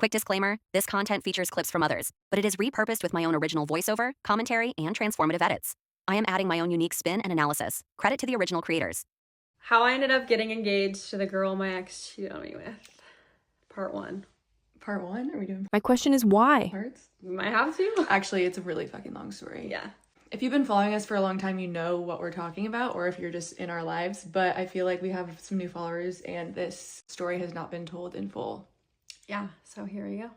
Quick disclaimer, this content features clips from others, but it is repurposed with my own original voiceover, commentary, and transformative edits. I am adding my own unique spin and analysis. Credit to the original creators. How I ended up getting engaged to the girl my ex cheated on me with. Part 1. Part 1? Are we doing My question is why? parts? We might have to. Actually, it's a really fucking long story. Yeah. If you've been following us for a long time, you know what we're talking about, or if you're just in our lives, but I feel like we have some new followers and this story has not been told in full. Yeah, so here we go.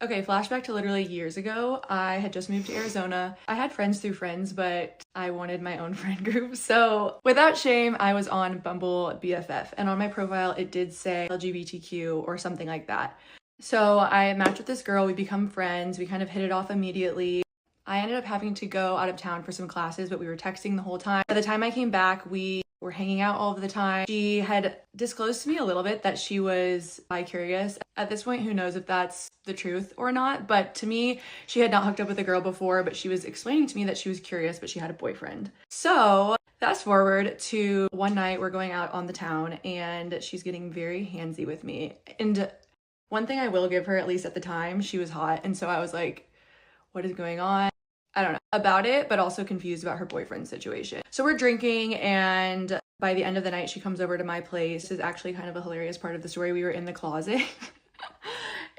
Okay, flashback to literally years ago. I had just moved to Arizona. I had friends through friends, but I wanted my own friend group. So without shame, I was on Bumble BFF, and on my profile, it did say LGBTQ or something like that. So I matched with this girl, we become friends, we kind of hit it off immediately. I ended up having to go out of town for some classes, but we were texting the whole time. By the time I came back, we were hanging out all of the time. She had disclosed to me a little bit that she was bi-curious. At this point, who knows if that's the truth or not, but to me, she had not hooked up with a girl before, but she was explaining to me that she was curious, but she had a boyfriend. So fast forward to one night, we're going out on the town and she's getting very handsy with me. And one thing I will give her, at least at the time, she was hot. And so I was like, what is going on? I don't know about it, but also confused about her boyfriend situation. So we're drinking, and by the end of the night, she comes over to my place. This is actually kind of a hilarious part of the story. We were in the closet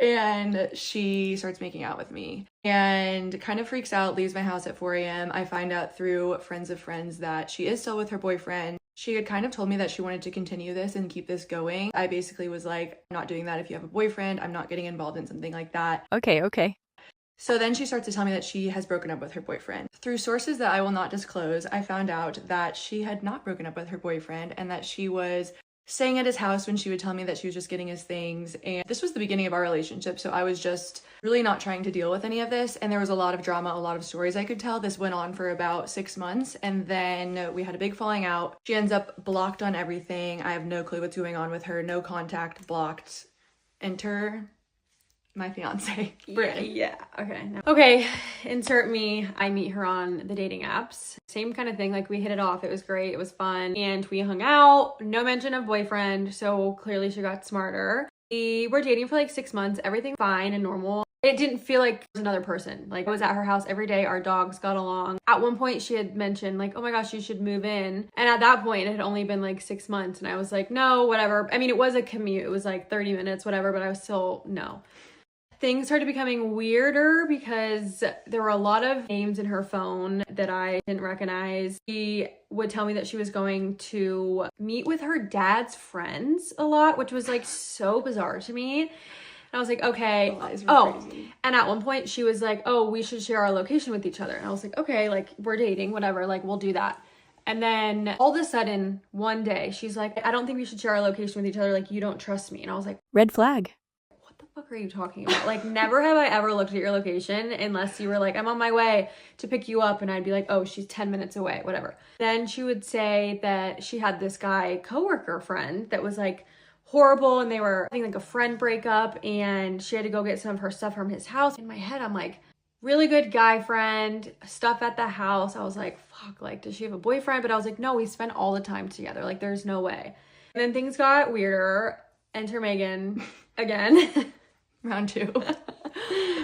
and she starts making out with me and kind of freaks out, leaves my house at 4 a.m. I find out through friends of friends that she is still with her boyfriend. She had kind of told me that she wanted to continue this and keep this going. I basically was like, I'm not doing that if you have a boyfriend. I'm not getting involved in something like that. Okay. So then she starts to tell me that she has broken up with her boyfriend. Through sources that I will not disclose, I found out that she had not broken up with her boyfriend and that she was staying at his house when she would tell me that she was just getting his things. And this was the beginning of our relationship, so I was just really not trying to deal with any of this. And there was a lot of drama, a lot of stories I could tell. This went on for about 6 months, and then we had a big falling out. She ends up blocked on everything. I have no clue what's going on with her. No contact, blocked. Enter my fiance, Brittany. Yeah. Okay. No. Okay. Insert me. I meet her on the dating apps. Same kind of thing. Like, we hit it off. It was great. It was fun. And we hung out. No mention of boyfriend. So clearly she got smarter. We were dating for like 6 months. Everything fine and normal. It didn't feel like it was another person. Like, I was at her house every day. Our dogs got along. At one point she had mentioned like, oh my gosh, you should move in. And at that point it had only been like 6 months. And I was like, no, whatever. I mean, it was a commute. It was like 30 minutes, whatever. But I was still, no. Things started becoming weirder because there were a lot of names in her phone that I didn't recognize. She would tell me that she was going to meet with her dad's friends a lot, which was like so bizarre to me. And I was like, okay. Crazy. And at one point she was like, oh, we should share our location with each other. And I was like, okay, like, we're dating, whatever, like, we'll do that. And then all of a sudden, one day, she's like, I don't think we should share our location with each other. Like, you don't trust me. And I was like, Red flag. what the fuck are you talking about? Like, never have I ever looked at your location unless you were like, I'm on my way to pick you up. And I'd be like, oh, she's 10 minutes away, whatever. Then she would say that she had this guy coworker friend that was like horrible, and they were having like a friend breakup, and she had to go get some of her stuff from his house. In my head, I'm like, really good guy friend, stuff at the house. I was like, fuck, like, does she have a boyfriend? But I was like, no, we spend all the time together. Like, there's no way. And then things got weirder. Enter Megan again. Round 2.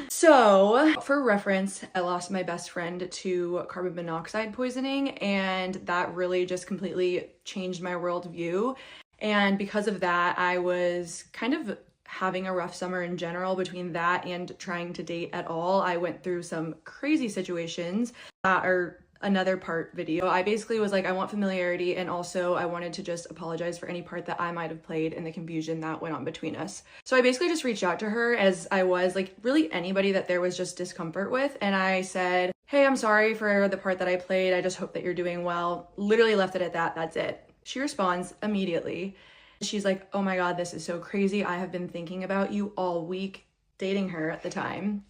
So, for reference, I lost my best friend to carbon monoxide poisoning, and that really just completely changed my worldview. And because of that, I was kind of having a rough summer in general. Between that and trying to date at all, I went through some crazy situations that are another part video. I basically was like, I want familiarity, and also I wanted to just apologize for any part that I might have played in the confusion that went on between us. So I basically just reached out to her, as I was like really anybody that there was just discomfort with, and I said, hey, I'm sorry for the part that I played. I just hope that you're doing well. Literally left it at that. That's it. She responds immediately. She's like, oh my God, this is so crazy. I have been thinking about you all week, dating her at the time.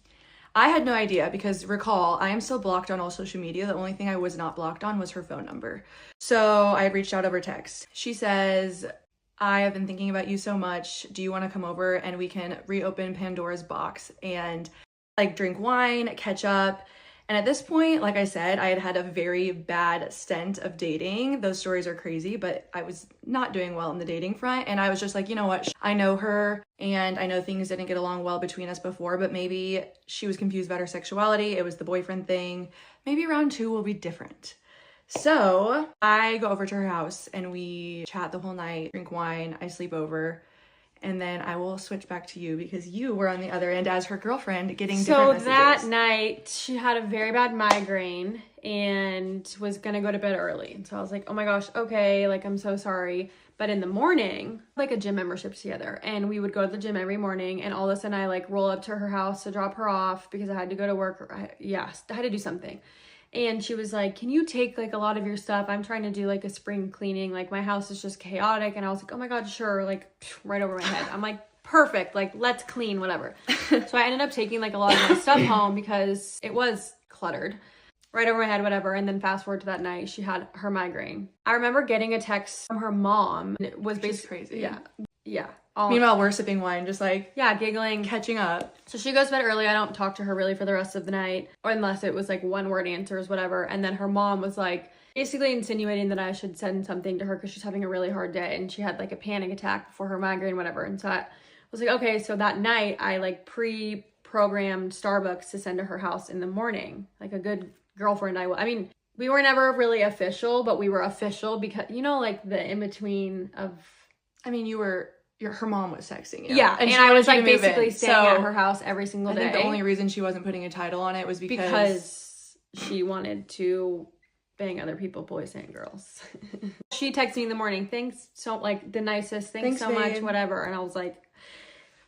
I had no idea, because recall, I am still blocked on all social media. The only thing I was not blocked on was her phone number. So I reached out over text. She says, I have been thinking about you so much. Do you want to come over and we can reopen Pandora's box and like drink wine, catch up? And at this point, like I said, I had had a very bad stint of dating. Those stories are crazy, but I was not doing well in the dating front. And I was just like, you know what? I know her and I know things didn't get along well between us before, but maybe she was confused about her sexuality. It was the boyfriend thing. Maybe round 2 will be different. So I go over to her house and we chat the whole night, drink wine, I sleep over. And then I will switch back to you because you were on the other end as her girlfriend getting different messages. So that night, she had a very bad migraine and was gonna go to bed early. And so I was like, oh my gosh, okay, like, I'm so sorry. But in the morning, like a gym membership together, and we would go to the gym every morning, and all of a sudden I like roll up to her house to drop her off because I had to go to work. I had to do something. And she was like, can you take like a lot of your stuff? I'm trying to do like a spring cleaning. Like my house is just chaotic. And I was like, oh my God, sure. Like right over my head. I'm like, perfect. Like let's clean, whatever. So I ended up taking like a lot of my stuff home because it was cluttered. Right over my head, whatever. And then fast forward to that night, she had her migraine. I remember getting a text from her mom. It was basically crazy. Yeah. Yeah. Meanwhile, we're sipping wine, just like, yeah, giggling, catching up. So she goes to bed early. I don't talk to her really for the rest of the night, or unless it was like one word answers, whatever. And then her mom was like basically insinuating that I should send something to her because she's having a really hard day and she had like a panic attack before her migraine, whatever. And so I was like, okay. So that night I like pre-programmed Starbucks to send to her house in the morning, like a good girlfriend. I mean, we were never really official, but we were official because, you know, like the in-between of, I mean, her mom was texting you. Yeah, and I was like basically staying at her house every single day. I think the only reason she wasn't putting a title on it was because she wanted to bang other people, boys and girls. She texted me in the morning, thanks so, like the nicest, thanks so much, whatever. And I was like,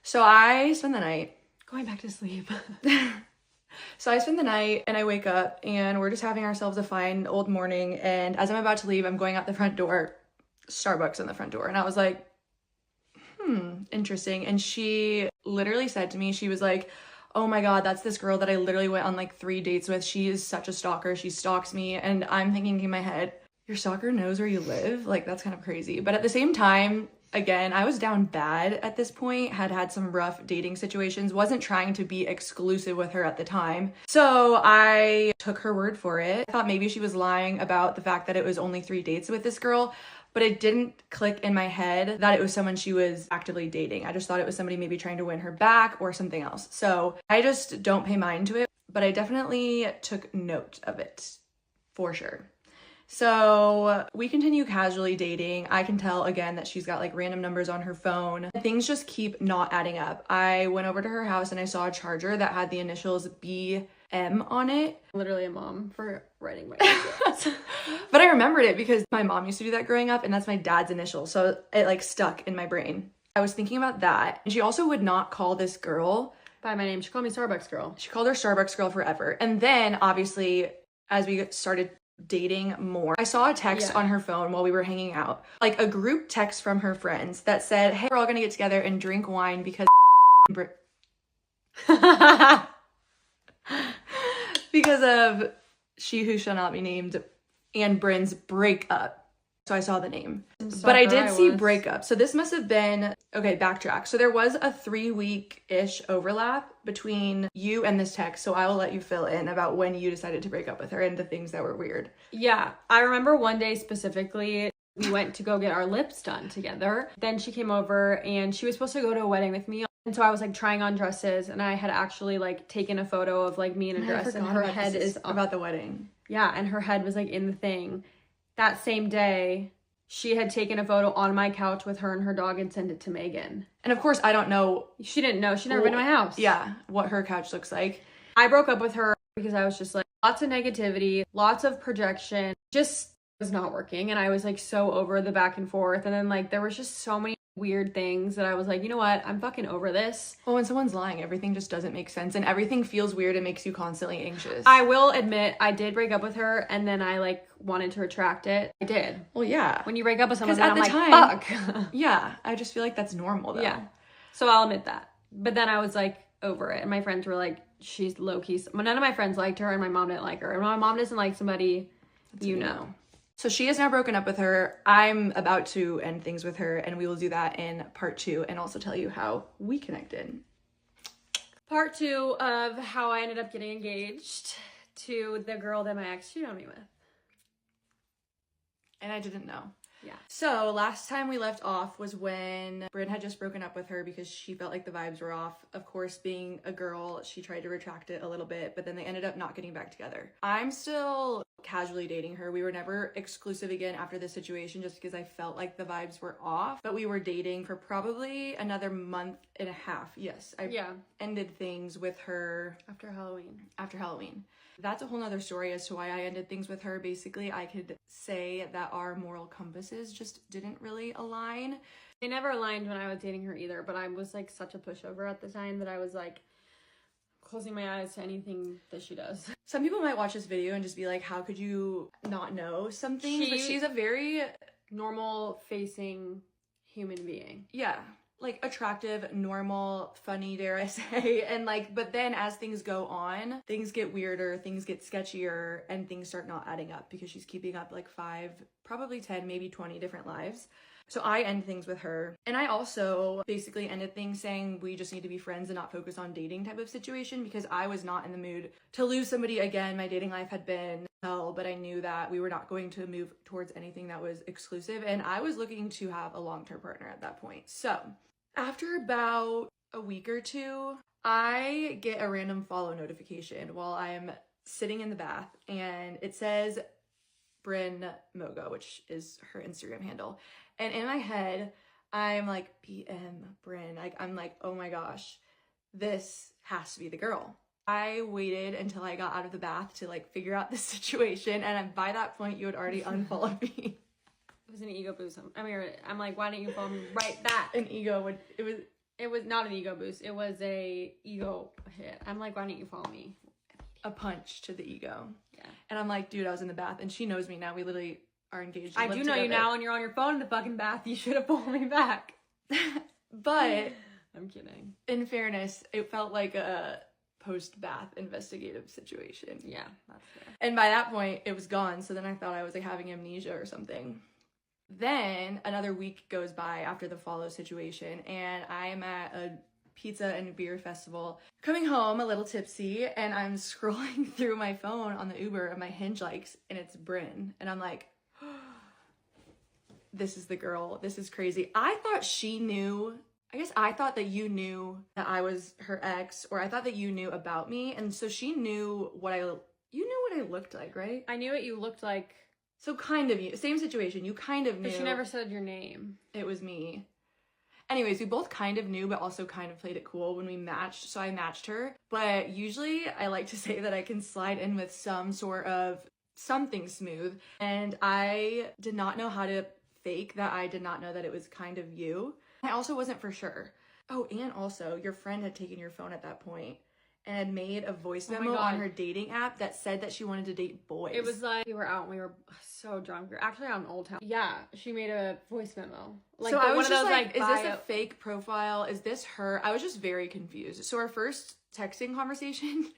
so I spend the night going back to sleep. So I spend the night and I wake up and we're just having ourselves a fine old morning. And as I'm about to leave, I'm going out the front door, Starbucks on the front door. And I was like, interesting. And she literally said to me, she was like, oh my God, that's this girl that I literally went on like 3 dates with. She is such a stalker. She stalks me. And I'm thinking in my head, your stalker knows where you live? Like, that's kind of crazy. But at the same time, again, I was down bad at this point, had some rough dating situations, wasn't trying to be exclusive with her at the time. So I took her word for it. I thought maybe she was lying about the fact that it was only 3 dates with this girl. But it didn't click in my head that it was someone she was actively dating. I just thought it was somebody maybe trying to win her back or something else. So I just don't pay mind to it, but I definitely took note of it for sure. So we continue casually dating. I can tell again that she's got like random numbers on her phone. Things just keep not adding up. I went over to her house and I saw a charger that had the initials BM on it. Literally a mom for writing my initials. But I remembered it because my mom used to do that growing up and that's my dad's initial. So it like stuck in my brain. I was thinking about that. And she also would not call this girl by my name. She called me Starbucks girl. She called her Starbucks girl forever. And then obviously as we started dating more, I saw a text on her phone while we were hanging out, like a group text from her friends that said, hey, we're all gonna get together and drink wine because because of She Who Shall Not Be Named and Bryn's breakup. So I saw the name, but I did see breakup. So this must have been, okay, backtrack. So there was a 3-week-ish overlap between you and this text. So I will let you fill in about when you decided to break up with her and the things that were weird. Yeah, I remember one day specifically, we went to go get our lips done together. Then she came over and she was supposed to go to a wedding with me. And so I was like trying on dresses and I had actually like taken a photo of like me in a dress and her head is about the wedding. Yeah, and her head was like in the thing. That same day, she had taken a photo on my couch with her and her dog and sent it to Megan. And of course, I don't know. She didn't know. She'd never been to my house. Yeah, what her couch looks like. I broke up with her because I was just like, lots of negativity, lots of projection, just was not working. And I was like so over the back and forth. And then like there was just so many weird things that I was like, you know what? I'm fucking over this. Well, when someone's lying, everything just doesn't make sense and everything feels weird and makes you constantly anxious. I will admit I did break up with her and then I like wanted to retract it. I did. Well, yeah. When you break up with someone, at I'm the like, time, fuck. Yeah, I just feel like that's normal though. Yeah. So I'll admit that. But then I was like over it and my friends were like, she's low-key. None of my friends liked her and my mom didn't like her. And when my mom doesn't like somebody, you know. So she has now broken up with her. I'm about to end things with her and we will do that in part 2 and also tell you how we connected. Part 2 of how I ended up getting engaged to the girl that my ex cheated on me with. And I didn't know. Yeah. So last time we left off was when Bryn had just broken up with her because she felt like the vibes were off. Of course, being a girl, she tried to retract it a little bit, but then they ended up not getting back together. I'm still casually dating her. We were never exclusive again after this situation just because I felt like the vibes were off, but we were dating for probably another month and a half. Yes, I ended things with her after Halloween. That's a whole nother story as to why I ended things with her. Basically, I could say that our moral compasses just didn't really align. They never aligned when I was dating her either, but I was like such a pushover at the time that I was like closing my eyes to anything that she does. Some people might watch this video and just be like, how could you not know some things? But she's a very normal facing human being. Yeah. Like attractive, normal, funny, dare I say. And like, but then as things go on, things get weirder, things get sketchier, and things start not adding up because she's keeping up like 5, probably 10, maybe 20 different lives. So I end things with her. And I also basically ended things saying we just need to be friends and not focus on dating type of situation because I was not in the mood to lose somebody again. My dating life had been hell, but I knew that we were not going to move towards anything that was exclusive. And I was looking to have a long-term partner at that point. So after about a week or two, I get a random follow notification while I'm sitting in the bath and it says Bryn Mogo, which is her Instagram handle. And in my head, I'm like, BM Bryn. I'm like, oh my gosh, this has to be the girl. I waited until I got out of the bath to like figure out the situation. And by that point, you had already unfollowed me. It was an ego boost. I'm like, why didn't you follow me right back? It was not an ego boost. It was a ego hit. I'm like, why didn't you follow me? A punch to the ego. Yeah. And I'm like, dude, I was in the bath and she knows me now. We literally are engaged. I do know you now and you're on your phone in the fucking bath. You should have followed me back. But I'm kidding. In fairness, it felt like a post-bath investigative situation. Yeah, that's fair. And by that point, it was gone. So then I thought I was like having amnesia or something. Then another week goes by after the follow situation and I'm at a pizza and beer festival, coming home a little tipsy, and I'm scrolling through my phone on the Uber of my Hinge likes, and it's Bryn. And I'm like, this is the girl. This is crazy. I thought she knew. I guess I thought that you knew that I was her ex, or I thought that you knew about me. And so she knew you knew what I looked like, right? I knew what you looked like. So kind of you. Same situation. You kind of knew. But she never said your name. It was me. Anyways, we both kind of knew, but also kind of played it cool when we matched. So I matched her. But usually I like to say that I can slide in with some sort of something smooth. And I did not know how to fake that I did not know that it was kind of you. I also wasn't for sure. Oh, and also your friend had taken your phone at that point and had made a voice memo on her dating app that said that she wanted to date boys. It was like we were out and we were so drunk. We were actually out in Old Town. Yeah, she made a voice memo. Like, so I was just like, is this a fake profile? Is this her? I was just very confused. So our first texting conversation,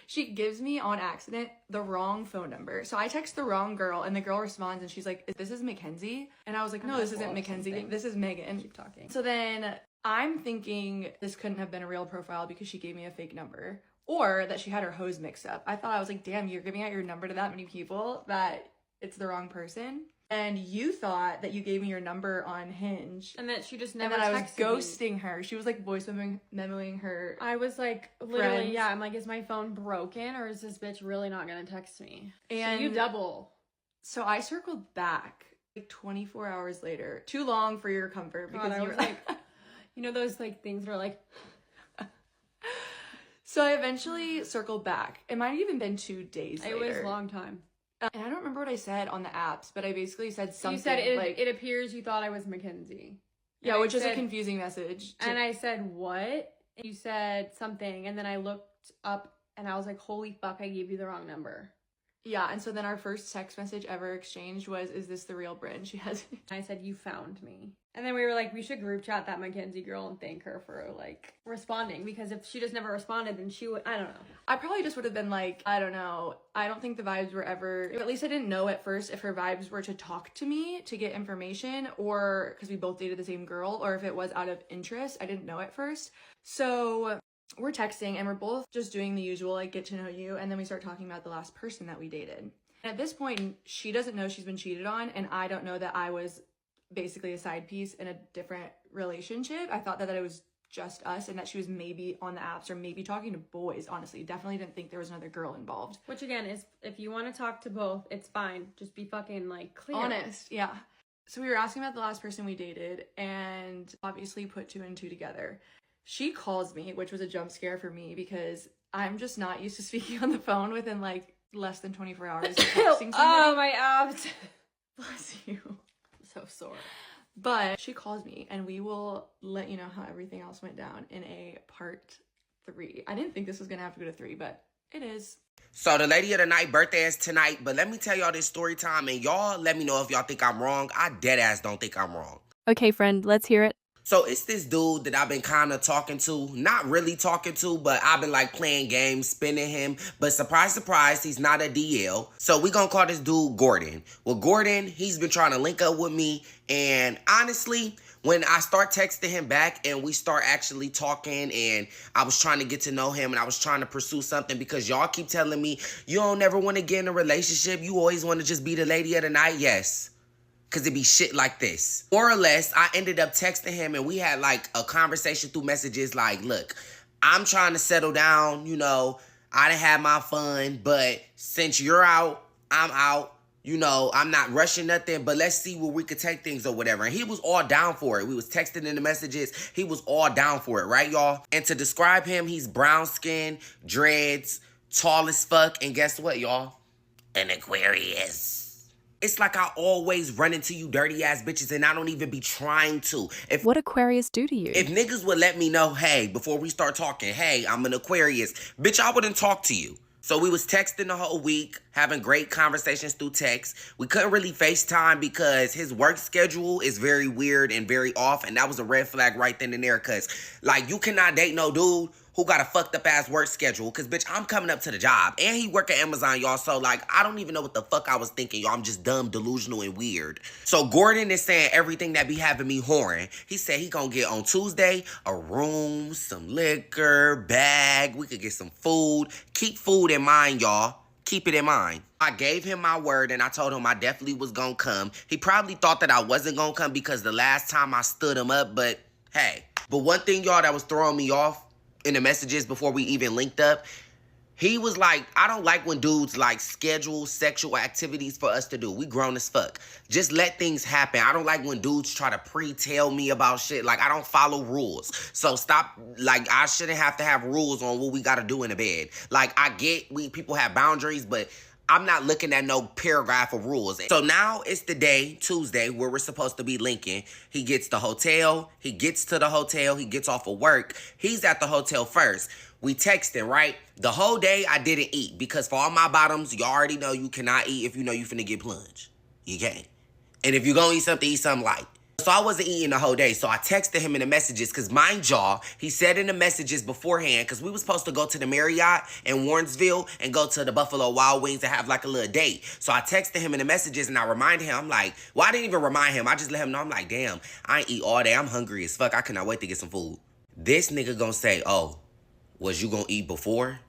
she gives me on accident the wrong phone number. So I text the wrong girl and the girl responds and she's like, this is Mackenzie? And I was like, no, this isn't Mackenzie. This is Megan. Keep talking. So then I'm thinking this couldn't have been a real profile because she gave me a fake number, or that she had her hose mixed up. I thought, I was like, damn, you're giving out your number to that many people that it's the wrong person. And you thought that you gave me your number on Hinge. And that she just never texted me. And that I was ghosting her. She was like voice memoing her. I was like, literally, friends. Yeah, I'm like, is my phone broken or is this bitch really not gonna text me? And so you double. So I circled back like 24 hours later. Too long for your comfort because you were like, you know those like things where like. So I eventually circled back. It might have even been 2 days later. It was a long time. And I don't remember what I said on the apps, but I basically said something. You said it appears you thought I was Mackenzie. Yeah, which is a confusing message. And I said, what? And you said something, and then I looked up and I was like, holy fuck, I gave you the wrong number. Yeah, and so then our first text message ever exchanged was, is this the real Bryn? She has. I said, you found me. And then we were like, we should group chat that Mackenzie girl and thank her for like responding, because if she just never responded, then she would, I don't know. I probably just would have been like, I don't know. I don't think the vibes were ever, at least I didn't know at first if her vibes were to talk to me to get information, or because we both dated the same girl, or if it was out of interest. I didn't know at first. So we're texting and we're both just doing the usual, like, get to know you. And then we start talking about the last person that we dated. And at this point, she doesn't know she's been cheated on, and I don't know that I was basically a side piece in a different relationship. I thought that it was just us and that she was maybe on the apps or maybe talking to boys. Honestly, definitely didn't think there was another girl involved. Which again is, if you want to talk to both, it's fine. Just be fucking like clear. Honest, yeah. So we were asking about the last person we dated and obviously put 2 and 2 together. She calls me, which was a jump scare for me because I'm just not used to speaking on the phone within like less than 24 hours of texting somebody. Oh, my abs. Bless you. So sore. But she calls me and we will let you know how everything else went down in a part 3. I didn't think this was gonna have to go to 3, but it is. So the lady of the night birthday is tonight, but let me tell y'all this story time, and y'all let me know if y'all think I'm wrong. I dead ass don't think I'm wrong. Okay, friend, let's hear it. So it's this dude that I've been kind of talking to, not really talking to, but I've been like playing games, spinning him. But surprise, surprise, he's not a DL. So we gonna call this dude Gordon. Well, Gordon, he's been trying to link up with me. And honestly, when I start texting him back and we start actually talking and I was trying to get to know him and I was trying to pursue something because y'all keep telling me you don't never want to get in a relationship. You always want to just be the lady of the night. Yes. Because it be shit like this. More or less, I ended up texting him and we had like a conversation through messages like, look, I'm trying to settle down, you know, I done had my fun, but since you're out, I'm out. You know, I'm not rushing nothing, but let's see where we could take things or whatever. And he was all down for it. We was texting in the messages. He was all down for it, right, y'all? And to describe him, he's brown skin, dreads, tall as fuck, and guess what, y'all? An Aquarius. It's like I always run into you dirty ass bitches and I don't even be trying to. What Aquarius do to you? If niggas would let me know, hey, before we start talking, hey, I'm an Aquarius, bitch, I wouldn't talk to you. So we was texting the whole week, having great conversations through text. We couldn't really FaceTime because his work schedule is very weird and very off, and that was a red flag right then and there, because, like, you cannot date no dude who got a fucked up ass work schedule, because, bitch, I'm coming up to the job, and he work at Amazon, y'all, so, like, I don't even know what the fuck I was thinking, y'all. I'm just dumb, delusional, and weird. So Gordon is saying everything that be having me whoring. He said he gonna get on Tuesday a room, some liquor, bag, we could get some food. Keep food in mind, y'all. Keep it in mind. I gave him my word and I told him I definitely was gonna come. He probably thought that I wasn't gonna come because the last time I stood him up, but hey. But one thing, y'all, that was throwing me off in the messages before we even linked up, he was like, I don't like when dudes like schedule sexual activities for us to do. We grown as fuck. Just let things happen. I don't like when dudes try to pre-tell me about shit. Like, I don't follow rules. So stop, like, I shouldn't have to have rules on what we gotta do in the bed. Like, I get people have boundaries, but I'm not looking at no paragraph of rules. So now it's the day, Tuesday, where we're supposed to be linking. He gets to the hotel. He gets to the hotel. He gets off of work. He's at the hotel first. We texting, right? The whole day I didn't eat because for all my bottoms, you already know you cannot eat if you know you finna get plunged. You can't. And if you gonna eat something light. So I wasn't eating the whole day. So I texted him in the messages because mind y'all, he said in the messages beforehand, because we was supposed to go to the Marriott in Warrensville and go to the Buffalo Wild Wings and have like a little date. So I texted him in the messages and I reminded him, I'm like, well, I didn't even remind him. I just let him know, I'm like, damn, I ain't eat all day. I'm hungry as fuck. I cannot wait to get some food. This nigga gonna say, oh, was you gonna eat before?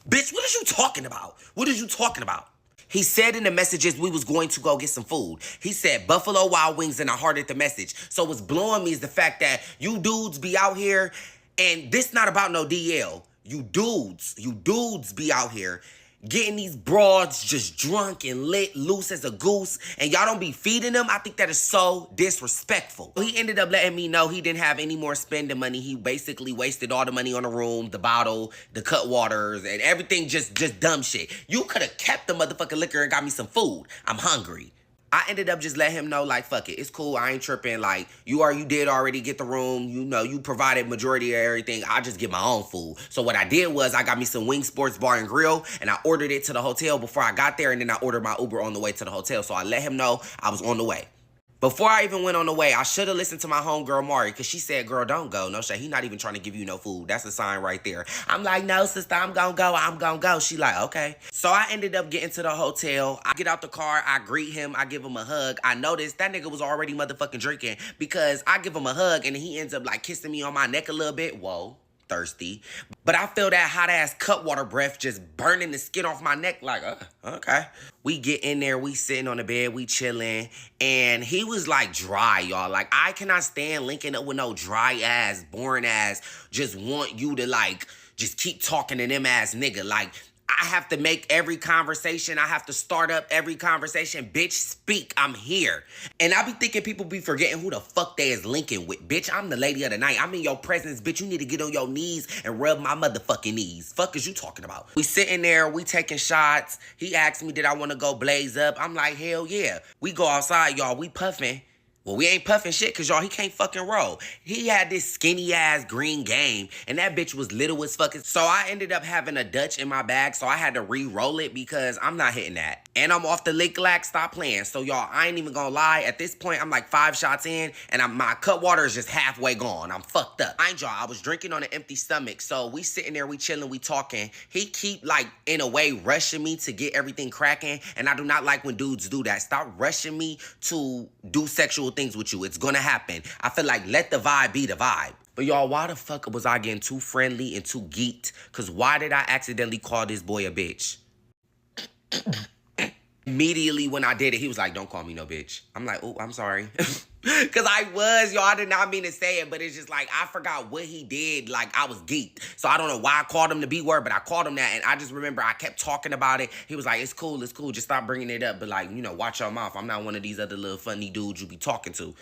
Bitch, what is you talking about? What is you talking about? He said in the messages we was going to go get some food. He said Buffalo Wild Wings and I hearted the message. So what's blowing me is the fact that you dudes be out here, and this not about no DL. You dudes be out here getting these broads just drunk and lit, loose as a goose, and y'all don't be feeding them. I think that is so disrespectful. He ended up letting me know he didn't have any more spending money. He basically wasted all the money on the room, the bottle, the cut waters, and everything just dumb shit. You could have kept the motherfucking liquor and got me some food. I'm hungry. I ended up just letting him know, like, fuck it. It's cool. I ain't tripping. Like, you did already get the room. You know, you provided majority of everything. I just get my own food. So what I did was I got me some Wing Sports Bar and Grill, and I ordered it to the hotel before I got there, and then I ordered my Uber on the way to the hotel. So I let him know I was on the way. Before I even went on the way, I should have listened to my homegirl, Mari, because she said, girl, don't go. No shit. He not even trying to give you no food. That's a sign right there. I'm like, no, sister, I'm going to go. She like, okay. So I ended up getting to the hotel. I get out the car. I greet him. I give him a hug. I noticed that nigga was already motherfucking drinking because I give him a hug, and he ends up, like, kissing me on my neck a little bit. Whoa. thirsty. But I feel that hot ass cut water breath just burning the skin off my neck like, okay. We get in there, we sitting on the bed, we chilling, and he was like dry, y'all. Like, I cannot stand linking up with no dry ass, boring ass, just want you to like, just keep talking to them ass nigga. Like, I have to make every conversation. I have to start up every conversation. Bitch, speak. I'm here. And I be thinking people be forgetting who the fuck they is linking with. Bitch, I'm the lady of the night. I'm in your presence. Bitch, you need to get on your knees and rub my motherfucking knees. Fuck is you talking about? We sitting there. We taking shots. He asked me, did I want to go blaze up? I'm like, hell yeah. We go outside, y'all. We puffing. Well, we ain't puffing shit because, y'all, he can't fucking roll. He had this skinny-ass green game, and that bitch was little as fucking. So I ended up having a Dutch in my bag, so I had to re-roll it because I'm not hitting that. And I'm off the lick lack, stop playing. So, y'all, I ain't even gonna lie. At this point, I'm like 5 shots in, and my cut water is just halfway gone. I'm fucked up. Mind y'all, I was drinking on an empty stomach, so we sitting there, we chilling, we talking. He keep, like, in a way, rushing me to get everything cracking, and I do not like when dudes do that. Stop rushing me to do sexual things with you. It's gonna happen. I feel like let the vibe be the vibe. But y'all, why the fuck was I getting too friendly and too geeked? Because why did I accidentally call this boy a bitch? Immediately when I did it, he was like, don't call me no bitch. I'm like, oh, I'm sorry. Because I was, y'all, I did not mean to say it, but it's just like, I forgot what he did. Like, I was geeked. So I don't know why I called him the B word, but I called him that. And I just remember I kept talking about it. He was like, it's cool. Just stop bringing it up. But like, you know, watch your mouth. I'm not one of these other little funny dudes you be talking to.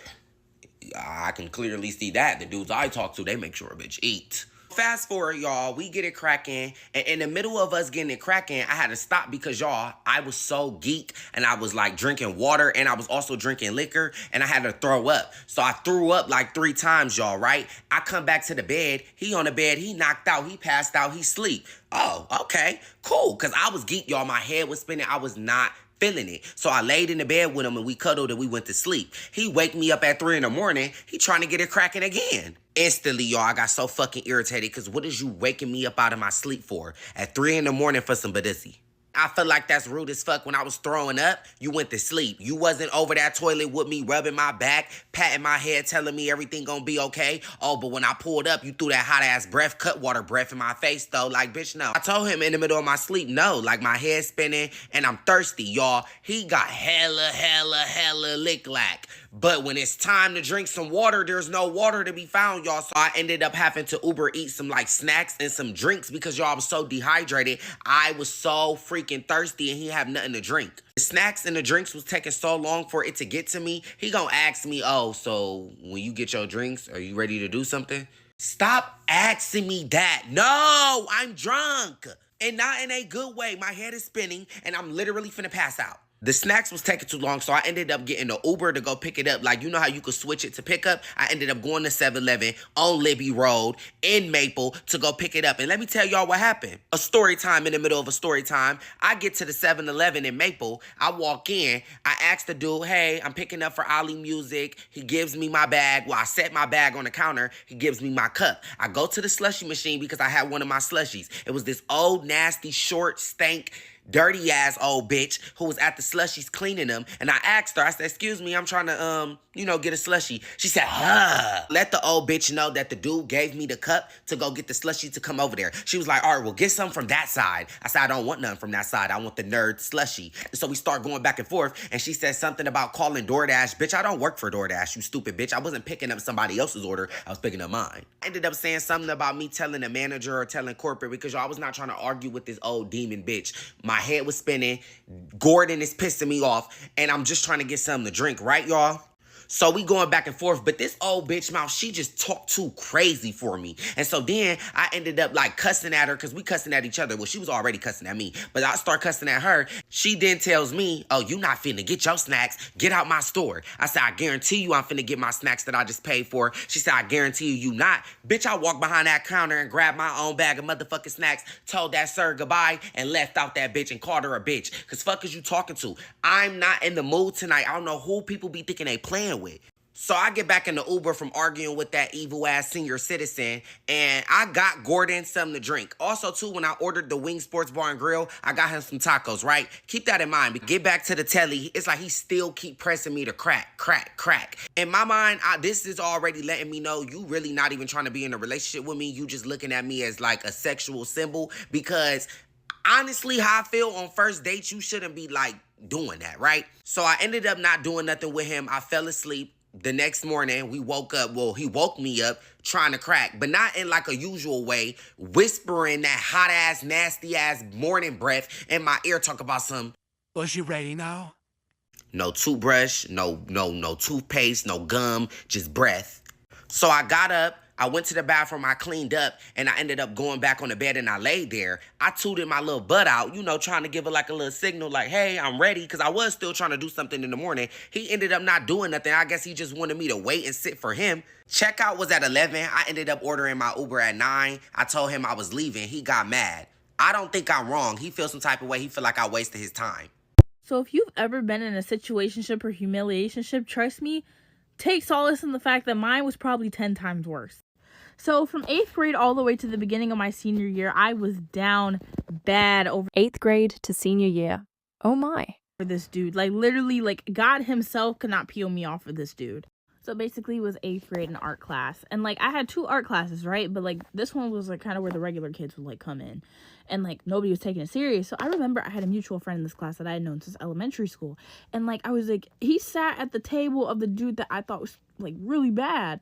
I can clearly see that. The dudes I talk to, they make sure a bitch eat. Fast forward, y'all, we get it cracking, and in the middle of us getting it cracking, I had to stop because, y'all, I was so geek, and I was, like, drinking water, and I was also drinking liquor, and I had to throw up. So I threw up, like, 3 times, y'all, right? I come back to the bed. He on the bed. He knocked out. He passed out. He sleep. Oh, okay, cool, because I was geek, y'all. My head was spinning. I was not feeling it. So I laid in the bed with him and we cuddled and we went to sleep. He wake me up at 3 in the morning. He trying to get it cracking again. Instantly, y'all, I got so fucking irritated because what is you waking me up out of my sleep for at 3 in the morning for some badissy? I feel like that's rude as fuck. When I was throwing up, you went to sleep. You wasn't over that toilet with me, rubbing my back, patting my head, telling me everything gonna be okay. Oh, but when I pulled up, you threw that hot ass breath, cut water breath in my face though. Like, bitch, no. I told him in the middle of my sleep, no. Like, my head spinning and I'm thirsty, y'all. He got hella lick lack. But when it's time to drink some water, there's no water to be found, y'all. So I ended up having to Uber eat some like snacks and some drinks because y'all, I was so dehydrated. I was so freaking thirsty and he had nothing to drink. The snacks and the drinks was taking so long for it to get to me. He gonna ask me, oh, so when you get your drinks, are you ready to do something? Stop asking me that. No, I'm drunk. And not in a good way. My head is spinning and I'm literally finna pass out. The snacks was taking too long, so I ended up getting the Uber to go pick it up. Like, you know how you could switch it to pick up? I ended up going to 7-Eleven on Libby Road in Maple to go pick it up. And let me tell y'all what happened. A story time in the middle of a story time. I get to the 7-Eleven in Maple. I walk in. I ask the dude, hey, I'm picking up for Ali Music. He gives me my bag. Well, I set my bag on the counter. He gives me my cup. I go to the slushie machine because I had one of my slushies. It was this old, nasty, short, stank, dirty ass old bitch who was at the slushies cleaning them. And I asked her, I said, excuse me, I'm trying to, get a slushie. She said, let the old bitch know that the dude gave me the cup to go get the slushie to come over there. She was like, all right, well, get some from that side. I said, I don't want none from that side. I want the nerd slushie. And so we start going back and forth. And she said something about calling DoorDash. Bitch, I don't work for DoorDash, you stupid bitch. I wasn't picking up somebody else's order. I was picking up mine. I ended up saying something about me telling the manager or telling corporate because y'all, I was not trying to argue with this old demon bitch. My head was spinning. Gordon is pissing me off. And I'm just trying to get something to drink, right, y'all? So we going back and forth, but this old bitch mouth, she just talked too crazy for me. And so then I ended up like cussing at her because we cussing at each other. Well, she was already cussing at me, but I start cussing at her. She then tells me, oh, you not finna get your snacks. Get out my store. I said, I guarantee you I'm finna get my snacks that I just paid for. She said, I guarantee you not. Bitch, I walked behind that counter and grabbed my own bag of motherfucking snacks, told that sir goodbye, and left out that bitch and called her a bitch. Because fuck is you talking to? I'm not in the mood tonight. I don't know who people be thinking they playing with. So I get back in the Uber from arguing with that evil ass senior citizen, and I got Gordon something to drink. Also, too, when I ordered the Wing Sports Bar and Grill, I got him some tacos, right? Keep that in mind. Get back to the telly. It's like he still keep pressing me to crack. In my mind, this is already letting me know you really not even trying to be in a relationship with me. You just looking at me as like a sexual symbol, because honestly, how I feel on first dates, you shouldn't be like doing that, right? So I ended up not doing nothing with him. I fell asleep. The next morning, we woke up. Well, he woke me up trying to crack, but not in like a usual way, whispering that hot ass, nasty ass morning breath in my ear, talk about some. Was you ready now? No toothbrush, no toothpaste, no gum, just breath. So I got up. I went to the bathroom, I cleaned up, and I ended up going back on the bed, and I laid there. I tooted my little butt out, trying to give it like a little signal, like, hey, I'm ready, because I was still trying to do something in the morning. He ended up not doing nothing. I guess he just wanted me to wait and sit for him. Checkout was at 11. I ended up ordering my Uber at 9. I told him I was leaving. He got mad. I don't think I'm wrong. He feels some type of way. He feel like I wasted his time. So if you've ever been in a situationship or humiliationship, trust me, take solace in the fact that mine was probably 10 times worse. So from 8th grade all the way to the beginning of my senior year, I was down bad over 8th grade to senior year. Oh my. this dude. Like literally, like God himself could not peel me off of this dude. So basically it was 8th grade in art class. And like I had 2 art classes, right? But like this one was like kind of where the regular kids would like come in. And like nobody was taking it serious. So I remember I had a mutual friend in this class that I had known since elementary school. And like I was like, he sat at the table of the dude that I thought was like really bad.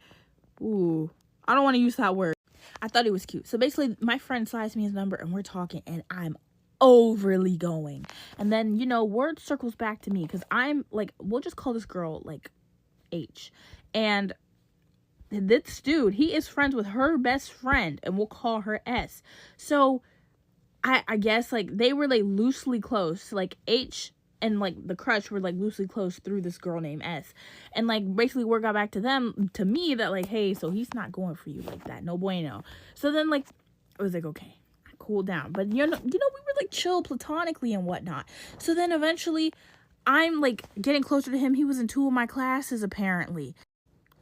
Ooh, I don't want to use that word. I thought it was cute. So basically my friend slides me his number and we're talking and I'm overly going. And then, you know, word circles back to me because I'm like, we'll just call this girl like H. And this dude, he is friends with her best friend and we'll call her S. So I guess like they were like loosely close. Like H and like the crush were like loosely close through this girl named S. And like basically word got back to me that like, hey, so he's not going for you like that. No bueno. So then like I was like, okay, I cooled down. But you know, we were like chill platonically and whatnot. So then eventually I'm like getting closer to him. He was in 2 of my classes apparently.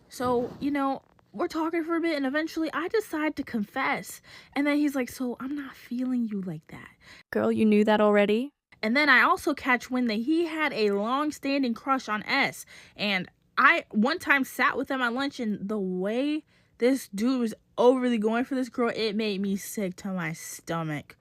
So, you know, we're talking for a bit and eventually I decide to confess. And then he's like, so I'm not feeling you like that. Girl, you knew that already? And then I also catch wind that he had a long-standing crush on S. And I one time sat with him at lunch and the way this dude was overly going for this girl, it made me sick to my stomach.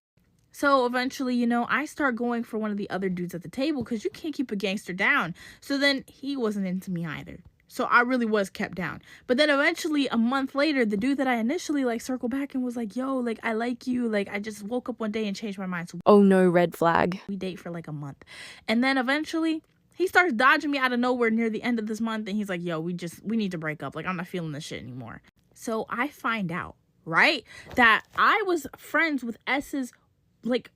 So eventually, you know, I start going for one of the other dudes at the table because you can't keep a gangster down. So then he wasn't into me either. So I really was kept down. But then eventually a month later, the dude that I initially like circled back and was like, yo, like I like you. Like I just woke up one day and changed my mind. So Oh no, red flag. we date for like a month. And then eventually he starts dodging me out of nowhere near the end of this month. And he's like, yo, we need to break up. Like I'm not feeling this shit anymore. So I find out, right, that I was friends with S's like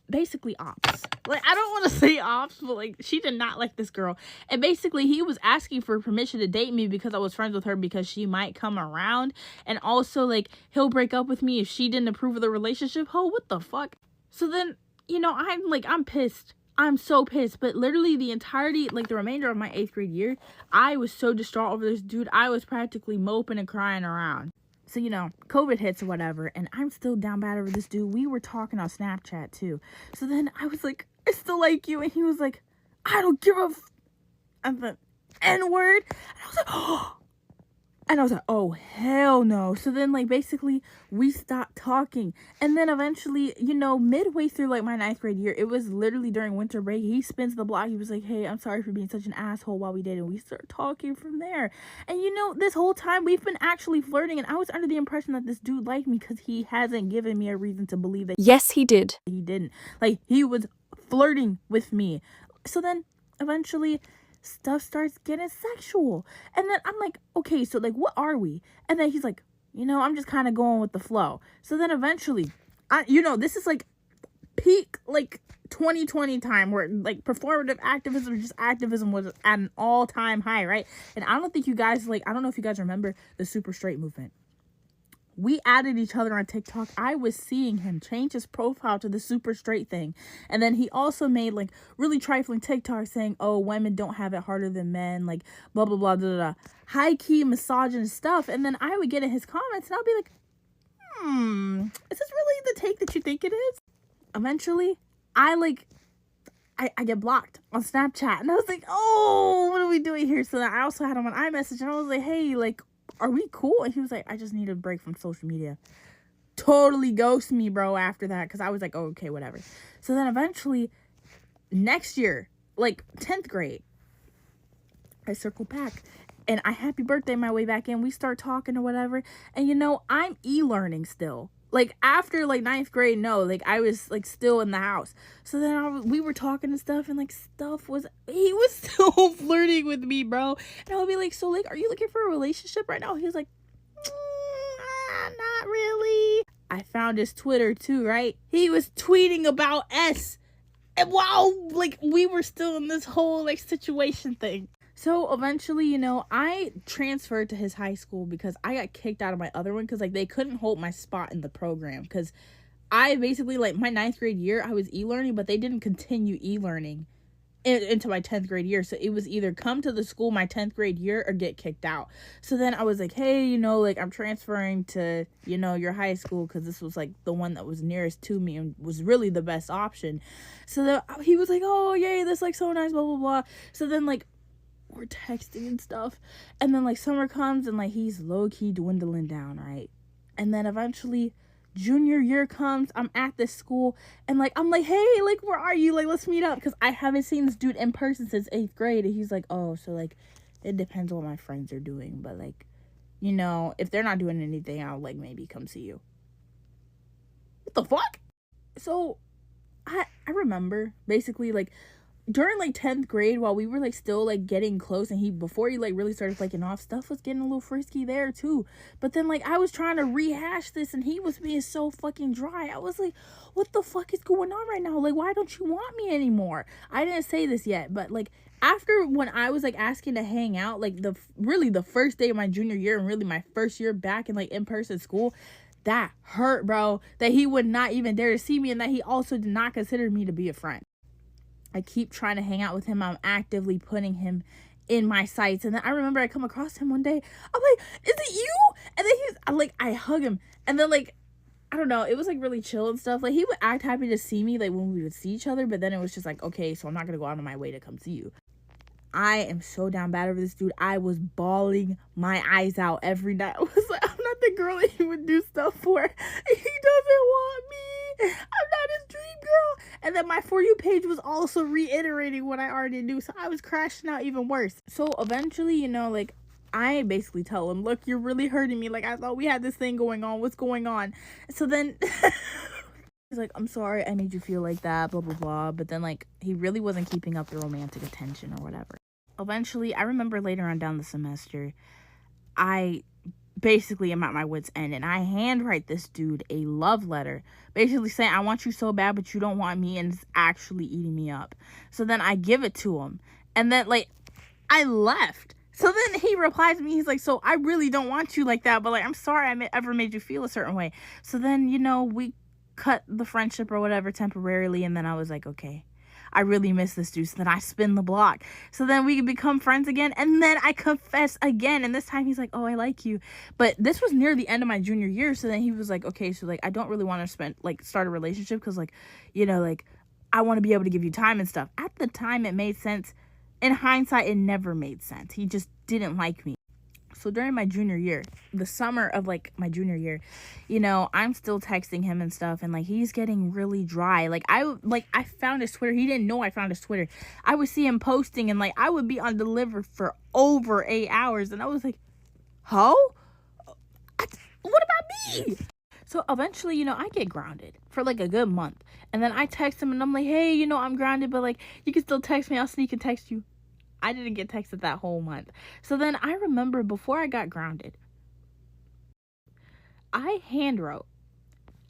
basically ops. Like I don't want to say ops, but like she did not like this girl. And basically he was asking for permission to date me because I was friends with her because she might come around. And also like he'll break up with me if she didn't approve of the relationship. Oh, what the fuck? So then, you know, I'm pissed. I'm so pissed. But literally the entirety, like the remainder of my 8th grade year, I was so distraught over this dude. I was practically moping and crying around. So, you know, COVID hits or whatever, and I'm still down bad over this dude. We were talking on Snapchat, too. So then I was like, I still like you. And he was like, I don't give a and the N-word. And I was like, oh. And I was like, oh, hell no. So then, like, basically, we stopped talking. And then eventually, you know, midway through, like, my 9th grade year, it was literally during winter break. He spins the block. He was like, hey, I'm sorry for being such an asshole while we dated. And we start talking from there. And, you know, this whole time, we've been actually flirting. And I was under the impression that this dude liked me because he hasn't given me a reason to believe that Yes, he did. he didn't. Like, he was flirting with me. So then, eventually stuff starts getting sexual. And then I'm like, okay, so like what are we? And then he's like, you know, I'm just kind of going with the flow. So then eventually this is like peak like 2020 time where like performative activism, just activism was at an all-time high, right? And I don't know if you guys remember the super straight movement. We added each other on TikTok. I was seeing him change his profile to the super straight thing. And then he also made like really trifling TikToks saying, oh, women don't have it harder than men, like blah, blah, blah, blah, blah. High key misogynist stuff. And then I would get in his comments and I'll be like, is this really the take that you think it is? Eventually, I get blocked on Snapchat. And I was like, oh, what are we doing here? So then I also had him on iMessage and I was like, hey, like, are we cool? And he was like, I just need a break from social media. Totally ghost me, bro, after that. Because I was like, oh, okay, whatever. So then eventually, next year, like 10th grade, I circle back. And I happy birthday my way back in. We start talking or whatever. And, you know, I'm e-learning still. Like, after, like, 9th grade, no. Like, I was, like, still in the house. So then we were talking and stuff. And, like, he was still flirting with me, bro. And I would be like, so, like, are you looking for a relationship right now? He was like, not really. I found his Twitter, too, right? He was tweeting about S. And wow, like, we were still in this whole, like, situation thing. So eventually, you know, I transferred to his high school because I got kicked out of my other one because, like, they couldn't hold my spot in the program because I basically, like, my 9th grade year, I was e-learning, but they didn't continue e-learning into my 10th grade year. So it was either come to the school my 10th grade year or get kicked out. So then I was like, hey, you know, like, I'm transferring to, you know, your high school because this was, like, the one that was nearest to me and was really the best option. So he was like, oh, yay, that's, like, so nice, blah, blah, blah. So then, like, we're texting and stuff, and then like summer comes and like he's low-key dwindling down, right? And then eventually junior year comes, I'm at this school and like I'm like, hey, like, where are you? Like, let's meet up, because I haven't seen this dude in person since 8th grade. And he's like, oh, so like it depends on what my friends are doing, but like, you know, if they're not doing anything, I'll like maybe come see you. What the fuck? So I remember basically like during like 10th grade, while we were like still like getting close, and before he like really started flaking off, stuff was getting a little frisky there too. But then like I was trying to rehash this and he was being so fucking dry. I was like, what the fuck is going on right now? Like, why don't you want me anymore? I didn't say this yet, but like after when I was like asking to hang out, like the first day of my junior year and really my first year back in like in-person school, that hurt, bro, that he would not even dare to see me and that he also did not consider me to be a friend. I keep trying to hang out with him. I'm actively putting him in my sights. And then I remember I come across him one day. I'm like, is it you? And then I hug him. And then like, I don't know, it was like really chill and stuff. Like he would act happy to see me like when we would see each other. But then it was just like, okay, so I'm not going to go out of my way to come see you. I am so down bad over this dude. I was bawling my eyes out every night. I was like, I'm not the girl that he would do stuff for. He doesn't want me. I'm not his dream girl. And then my For You page was also reiterating what I already knew. So I was crashing out even worse. So eventually, you know, like I basically tell him, look, you're really hurting me. Like I thought we had this thing going on. What's going on? So then he's like, I'm sorry I made you feel like that, blah, blah, blah. But then like he really wasn't keeping up the romantic attention or whatever. Eventually, I remember later on down the semester, I basically am at my wit's end, and I handwrite this dude a love letter, basically saying, I want you so bad, but you don't want me, and it's actually eating me up. So then I give it to him, and then, like, I left. So then he replies to me, he's like, so I really don't want you like that, but, like, I'm sorry I ever made you feel a certain way. So then, you know, we cut the friendship or whatever temporarily, and then I was like, okay, I really miss this dude. So then I spin the block. So then we become friends again. And then I confess again. And this time he's like, oh, I like you. But this was near the end of my junior year. So then he was like, okay, so like, I don't really want to start a relationship. Cause like, you know, like I want to be able to give you time and stuff. At the time it made sense. In hindsight, it never made sense. He just didn't like me. So during my junior year, the summer of like my junior year, you know, I'm still texting him and stuff, and like he's getting really dry. Like I found his Twitter. He didn't know I found his Twitter. I would see him posting, and like I would be on deliver for over 8 hours, and I was like, what about me? So eventually, you know, I get grounded for like a good month, and then I text him, and I'm like, hey, you know, I'm grounded, but like you can still text me. I'll sneak and text you. I didn't get texted that whole month. So then I remember before I got grounded, I handwrote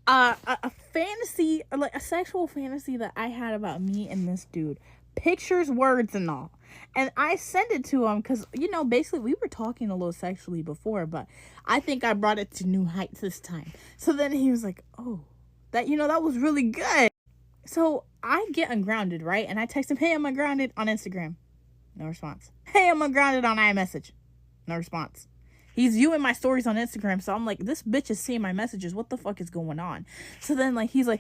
a fantasy, like a sexual fantasy that I had about me and this dude pictures, words, and all. And I sent it to him because, you know, basically we were talking a little sexually before, but I think I brought it to new heights this time. So then he was like, oh, that, you know, that was really good. So I get ungrounded, right? And I text him, hey, I'm ungrounded on Instagram. No response. Hey, I'm ungrounded on iMessage. No response. He's viewing my stories on Instagram, so I'm like, this bitch is seeing my messages. What the fuck is going on? So then, like, he's like,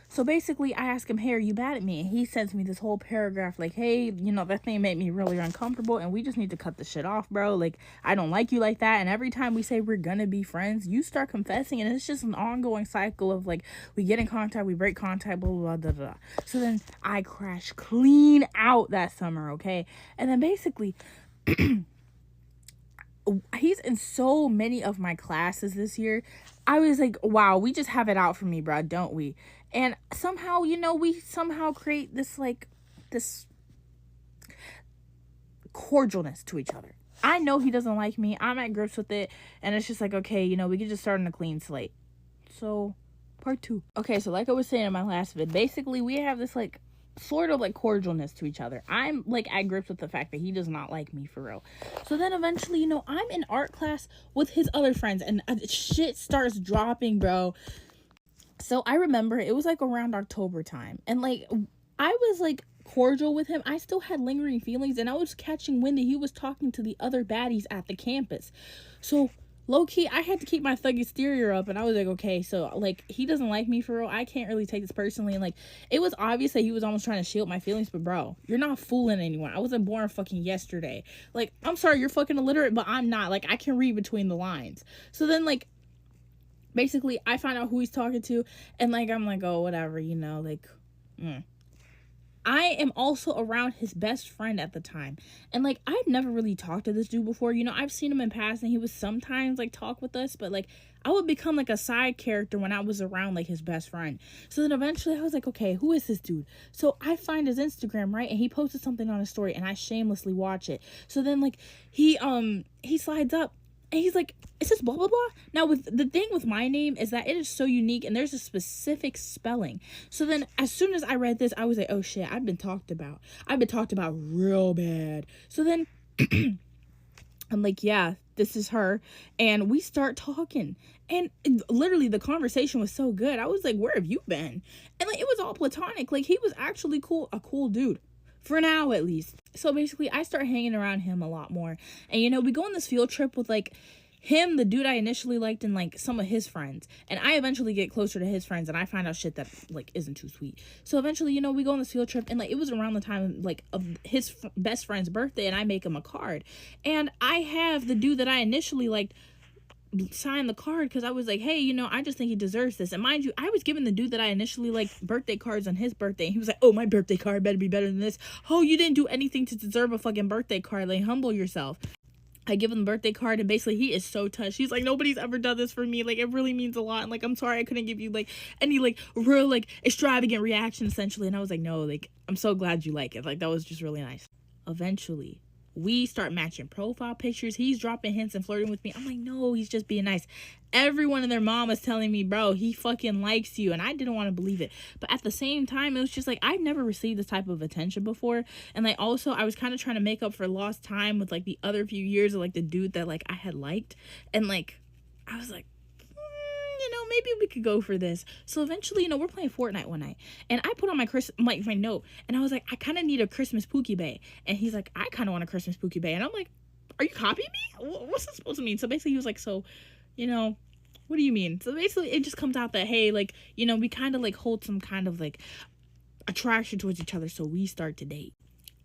so basically, I ask him, hey, are you mad at me? And he sends me this whole paragraph, like, hey, you know, that thing made me really uncomfortable, and we just need to cut the shit off, bro. Like, I don't like you like that, and every time we say we're gonna be friends, you start confessing, and it's just an ongoing cycle of, like, we get in contact, we break contact, blah, blah, blah, blah, blah. So then I crash clean out that summer, okay? And then basically... he's in so many of my classes this year. I was like, wow, we just have it out for me, bro, don't we? And somehow, you know, we somehow create this, like, this cordialness to each other. I know he doesn't like me. I'm at grips with it. And it's just like, okay, you know, we can just start on a clean slate. So, part 2. Okay, so like I was saying in my last vid, basically we have this, like, sort of like cordialness to each other. I'm like at grips with the fact that he does not like me for real. So then eventually, you know, I'm in art class with his other friends and shit starts dropping, bro. So I remember it was like around October time, and like I was like cordial with him. I still had lingering feelings, and I was catching wind that he was talking to the other baddies at the campus. So low-key, I had to keep my thug exterior up, and I was like, okay, so, like, he doesn't like me for real. I can't really take this personally, and, like, it was obvious that he was almost trying to shield my feelings, but, bro, you're not fooling anyone. I wasn't born fucking yesterday. Like, I'm sorry, you're fucking illiterate, but I'm not. Like, I can read between the lines. So then, like, basically, I find out who he's talking to, and, like, I'm like, oh, whatever, you know, like, I am also around his best friend at the time. And, like, I've never really talked to this dude before. You know, I've seen him in passing. He would sometimes, like, talk with us. But, like, I would become, like, a side character when I was around, like, his best friend. So then eventually I was like, okay, who is this dude? So I find his Instagram, right? And he posted something on his story. And I shamelessly watch it. So then, like, he slides up. And he's like, it says blah, blah, blah. Now, with the thing with my name is that it is so unique and there's a specific spelling. So then as soon as I read this, I was like, oh shit, I've been talked about. I've been talked about real bad. So then I'm like, yeah, this is her. And we start talking. And literally the conversation was so good. I was like, where have you been? And like, it was all platonic. Like, he was actually a cool dude. For now, at least. So basically, I start hanging around him a lot more. And, you know, we go on this field trip with, like, him, the dude I initially liked, and, like, some of his friends. And I eventually get closer to his friends, and I find out shit that, like, isn't too sweet. So eventually, you know, we go on this field trip, and, like, it was around the time, like, of his best friend's birthday, and I make him a card. And I have the dude that I initially liked sign the card because I was like, hey, you know, I just think he deserves this. And mind you, I was giving the dude that I initially liked birthday cards on his birthday, and he was like, oh, my birthday card better be better than this. Oh, you didn't do anything to deserve a fucking birthday card. Like, humble yourself. I give him the birthday card, and basically he is so touched. He's like, nobody's ever done this for me. Like, it really means a lot. And like, I'm sorry I couldn't give you like any like real like extravagant reaction essentially. And I was like, no, like, I'm so glad you like it. Like, that was just really nice. Eventually we start matching profile pictures. He's dropping hints and flirting with me. I'm like, no, he's just being nice. Everyone and their mom was telling me, bro, he fucking likes you. And I didn't want to believe it. But at the same time, it was just like, I've never received this type of attention before. And like, also, I was kind of trying to make up for lost time with like the other few years of like the dude that like I had liked. And like, I was like, you know, maybe we could go for this. So eventually, you know, we're playing Fortnite one night, and I put on my note, and I was like, I kind of need a Christmas Pookie Bay. And he's like, I kind of want a Christmas Pookie Bay. And I'm like, are you copying me? What's this supposed to mean? So basically he was like, so, you know, what do you mean? So basically it just comes out that, hey, like, you know, we kind of like hold some kind of like attraction towards each other, so we start to date.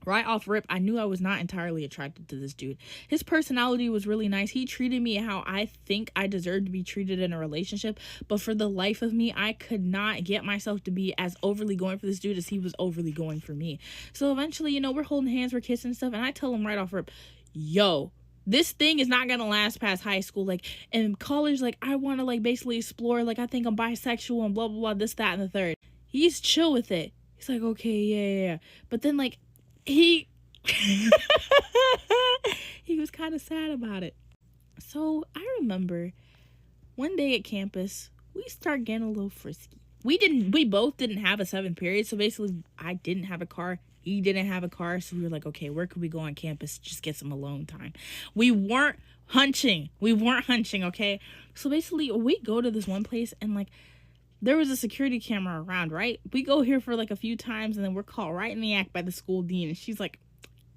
Right off rip, I knew I was not entirely attracted to this dude. His personality was really nice. He treated me how I think I deserved to be treated in a relationship. But for the life of me, I could not get myself to be as overly going for this dude as he was overly going for me. So eventually, you know, we're holding hands, we're kissing and stuff. And I tell him right off rip, yo, this thing is not gonna last past high school. Like, in college, like, I want to, like, basically explore. Like, I think I'm bisexual and blah, blah, blah, this, that, and the third. He's chill with it. He's like, okay, yeah. But then, like, he was kind of sad about it. So I remember one day at campus, we start getting a little frisky. we both didn't have a 7th period. So basically I didn't have a car. He didn't have a car. So we were like, okay, where could we go on campus? Just get some alone time. We weren't hunching. Okay. So basically we go to this one place and like, there was a security camera around, right? We go here for like a few times and then we're caught right in the act by the school dean. And she's like,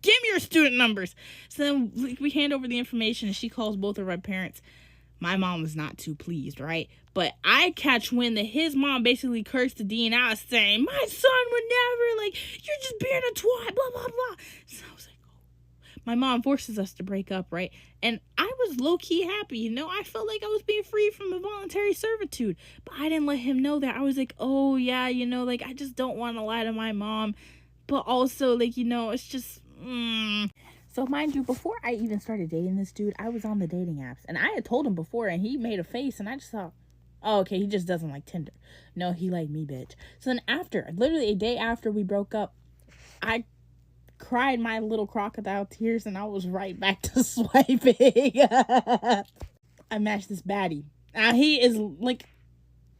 give me your student numbers. So then we hand over the information and she calls both of our parents. My mom was not too pleased, right? But I catch wind that his mom basically cursed the dean out saying, my son would never, like, you're just being a twat, blah, blah, blah. So I was like, oh. My mom forces us to break up, right? And I was low-key happy, you know? I felt like I was being free from involuntary servitude. But I didn't let him know that. I was like, oh, yeah, you know, like, I just don't want to lie to my mom. But also, like, you know, it's just, So mind you, before I even started dating this dude, I was on the dating apps. And I had told him before, and he made a face, and I just thought, oh, okay, he just doesn't like Tinder. No, he liked me, bitch. So then after, literally a day after we broke up, I cried my little crocodile tears, and I was right back to swiping. I matched this baddie. He is, like,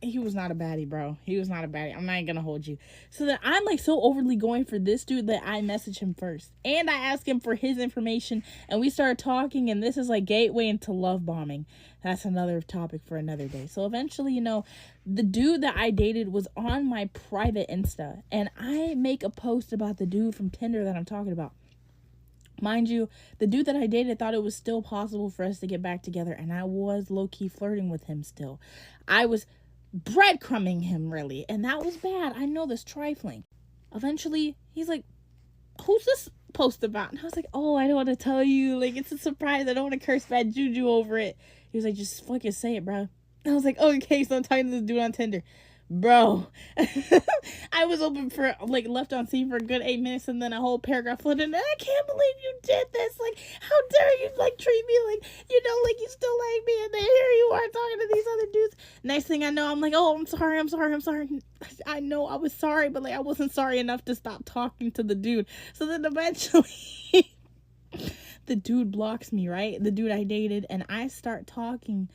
he was not a baddie, bro. He was not a baddie. I'm not even gonna hold you. So then I'm like so overly going for this dude that I message him first. And I ask him for his information and we started talking, and this is like gateway into love bombing. That's another topic for another day. So eventually, you know, the dude that I dated was on my private Insta, and I make a post about the dude from Tinder that I'm talking about. Mind you, the dude that I dated thought it was still possible for us to get back together, and I was low-key flirting with him still. I was breadcrumbing him, really, and that was bad. I know this, trifling. Eventually, he's like, who's this post about? And I was like, oh, I don't want to tell you. Like, it's a surprise. I don't want to curse bad juju over it. He was like, just fucking say it, bro. I was like, okay, so I'm talking to this dude on Tinder. Bro, I was open for, like, left on scene for a good 8 minutes, and then a whole paragraph flooded, and I can't believe you did this. Like, how dare you, like, treat me like, you know, like you still like me, and then here you are talking to these other dudes. Next thing I know, I'm like, oh, I'm sorry. I know I was sorry, but, like, I wasn't sorry enough to stop talking to the dude. So then eventually, the dude blocks me, right? The dude I dated, and I start talking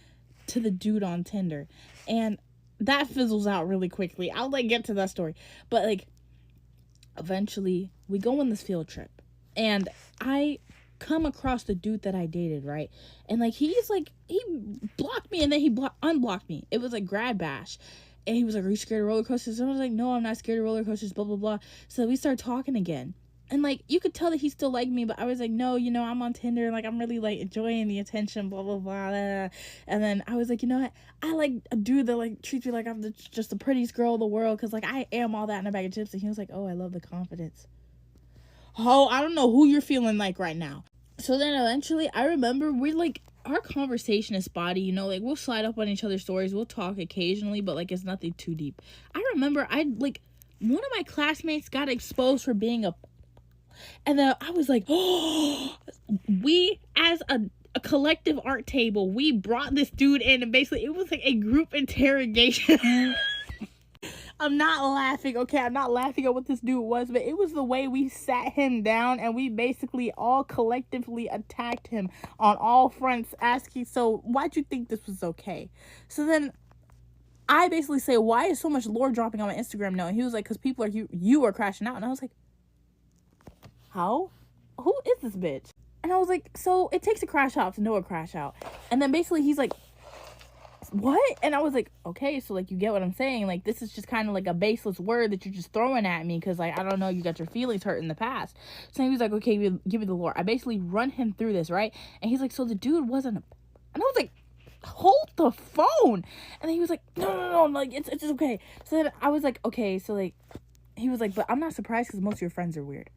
to the dude on Tinder, and that fizzles out really quickly. I'll like get to that story. But like eventually we go on this field trip and I come across the dude that I dated, right? And like he's like, he blocked me and then he unblocked me. It was like grad bash. And he was like, are you scared of roller coasters? And I was like, no, I'm not scared of roller coasters, blah, blah, blah. So we started talking again. And, like, you could tell that he still liked me, but I was like, no, you know, I'm on Tinder, and, like, I'm really, like, enjoying the attention, blah, blah, blah, blah. And then I was like, you know what? I like a dude that, like, treats me like I'm just the prettiest girl in the world, because, like, I am all that in a bag of chips. And he was like, oh, I love the confidence. Oh, I don't know who you're feeling like right now. So then eventually, I remember our conversation is spotty, you know, like, we'll slide up on each other's stories, we'll talk occasionally, but, like, it's nothing too deep. I remember one of my classmates got exposed for being and then I was like, oh, we as a collective art table, we brought this dude in, and basically it was like a group interrogation. I'm not laughing, okay? I'm not laughing at what this dude was, but it was the way we sat him down and we basically all collectively attacked him on all fronts, asking, so why'd you think this was okay? So then I basically say, why is so much lore dropping on my Instagram now? And he was like, because people you are crashing out. And I was like, how? Who is this bitch? And I was like, so it takes a crash out to know a crash out. And then basically he's like, what? And I was like, okay, so like you get what I'm saying, like this is just kind of like a baseless word that you're just throwing at me because like I don't know, you got your feelings hurt in the past. So he was like, okay, give me the lore. I basically run him through this, right? And he's like, so the dude wasn't and I was like, hold the phone. And then he was like, no, like it's okay. So then I was like, okay, so like he was like, but I'm not surprised because most of your friends are weird.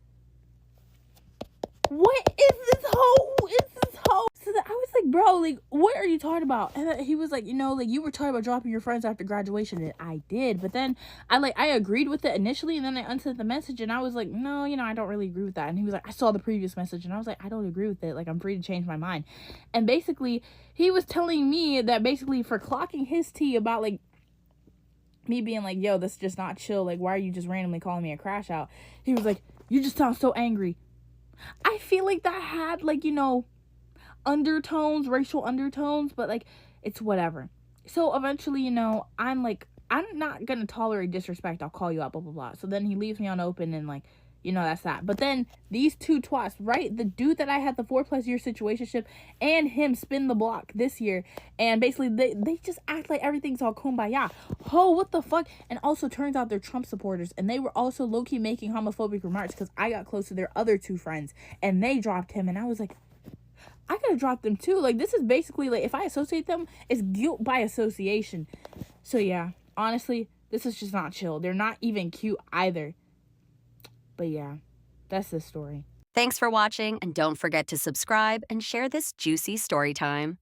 What is this hoe? Who is this hoe? So then I was like, bro, like, what are you talking about? And then he was like, you know, like, you were talking about dropping your friends after graduation. And I did. But then I agreed with it initially. And then I unsent the message. And I was like, no, you know, I don't really agree with that. And he was like, I saw the previous message. And I was like, I don't agree with it. Like, I'm free to change my mind. And basically, he was telling me that basically for clocking his tea about, like, me being like, yo, this is just not chill. Like, why are you just randomly calling me a crash out? He was like, you just sound so angry. I feel like that had, like, you know, undertones, racial undertones, but, like, it's whatever. So, eventually, you know, I'm, like, I'm not gonna tolerate disrespect. I'll call you out, blah, blah, blah. So then he leaves me on open and, like, you know, that's that. But then these two twats, right? The dude that I had the 4+ year situationship and him spin the block this year. And basically they just act like everything's all kumbaya. Oh, what the fuck? And also turns out they're Trump supporters. And they were also low-key making homophobic remarks because I got close to their other two friends. And they dropped him. And I was like, I could have dropped them too. Like, this is basically, like, if I associate them, it's guilt by association. So yeah, honestly, this is just not chill. They're not even cute either. But yeah, that's the story. Thanks for watching, and don't forget to subscribe and share this juicy story time.